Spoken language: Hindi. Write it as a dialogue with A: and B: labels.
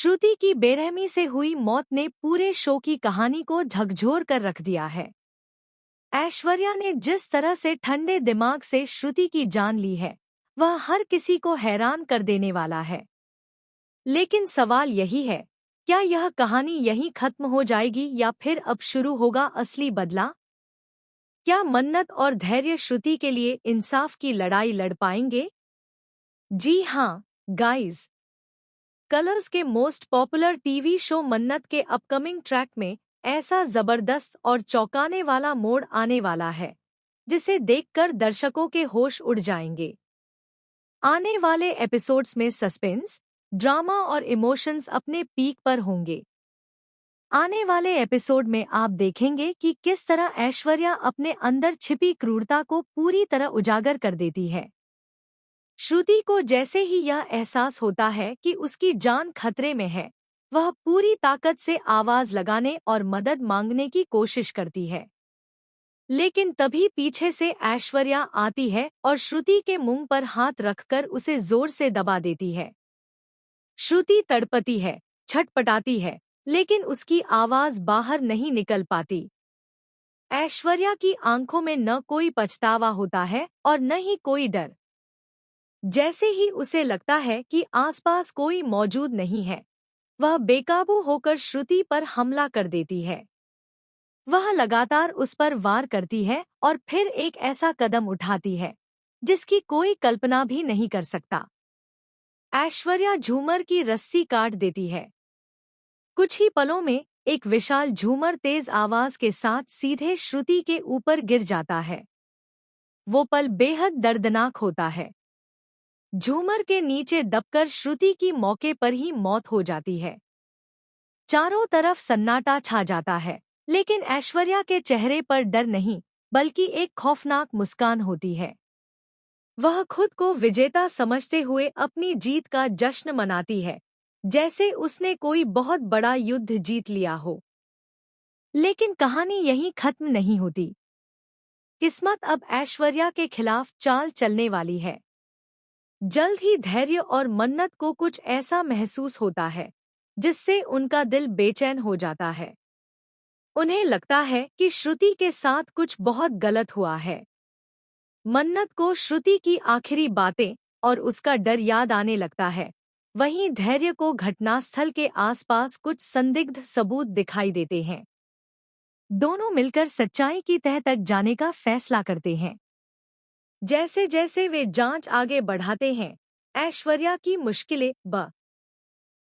A: श्रुति की बेरहमी से हुई मौत ने पूरे शो की कहानी को झकझोर कर रख दिया है। ऐश्वर्या ने जिस तरह से ठंडे दिमाग से श्रुति की जान ली है, वह हर किसी को हैरान कर देने वाला है। लेकिन सवाल यही है, क्या यह कहानी यहीं खत्म हो जाएगी या फिर अब शुरू होगा असली बदला? क्या मन्नत और धैर्य श्रुति के लिए इंसाफ की लड़ाई लड़ पाएंगे? जी हाँ, गाइज, कलर्स के मोस्ट पॉपुलर टीवी शो मन्नत के अपकमिंग ट्रैक में ऐसा जबरदस्त और चौंकाने वाला मोड़ आने वाला है, जिसे देखकर दर्शकों के होश उड़ जाएंगे। आने वाले एपिसोड्स में सस्पेंस, ड्रामा और इमोशंस अपने पीक पर होंगे। आने वाले एपिसोड में आप देखेंगे कि किस तरह ऐश्वर्या अपने अंदर छिपी क्रूरता को पूरी तरह उजागर कर देती है। श्रुति को जैसे ही यह एहसास होता है कि उसकी जान खतरे में है, वह पूरी ताकत से आवाज लगाने और मदद मांगने की कोशिश करती है। लेकिन तभी पीछे से ऐश्वर्या आती है और श्रुति के मुंह पर हाथ रखकर उसे जोर से दबा देती है। श्रुति तड़पती है, छटपटाती है, लेकिन उसकी आवाज बाहर नहीं निकल पाती। ऐश्वर्या की आंखों में न कोई पछतावा होता है और न ही कोई डर। जैसे ही उसे लगता है कि आसपास कोई मौजूद नहीं है, वह बेकाबू होकर श्रुति पर हमला कर देती है। वह लगातार उस पर वार करती है और फिर एक ऐसा कदम उठाती है जिसकी कोई कल्पना भी नहीं कर सकता। ऐश्वर्या झूमर की रस्सी काट देती है। कुछ ही पलों में एक विशाल झूमर तेज आवाज के साथ सीधे श्रुति के ऊपर गिर जाता है। वो पल बेहद दर्दनाक होता है। झूमर के नीचे दबकर श्रुति की मौके पर ही मौत हो जाती है। चारों तरफ सन्नाटा छा जाता है, लेकिन ऐश्वर्या के चेहरे पर डर नहीं, बल्कि एक खौफनाक मुस्कान होती है। वह खुद को विजेता समझते हुए अपनी जीत का जश्न मनाती है, जैसे उसने कोई बहुत बड़ा युद्ध जीत लिया हो। लेकिन कहानी यहीं खत्म नहीं होती। किस्मत अब ऐश्वर्या के खिलाफ चाल चलने वाली है। जल्द ही धैर्य और मन्नत को कुछ ऐसा महसूस होता है जिससे उनका दिल बेचैन हो जाता है। उन्हें लगता है कि श्रुति के साथ कुछ बहुत गलत हुआ है। मन्नत को श्रुति की आखिरी बातें और उसका डर याद आने लगता है। वहीं धैर्य को घटनास्थल के आसपास कुछ संदिग्ध सबूत दिखाई देते हैं। दोनों मिलकर सच्चाई की तह तक जाने का फैसला करते हैं। जैसे जैसे वे जांच आगे बढ़ाते हैं, ऐश्वर्या की मुश्किलें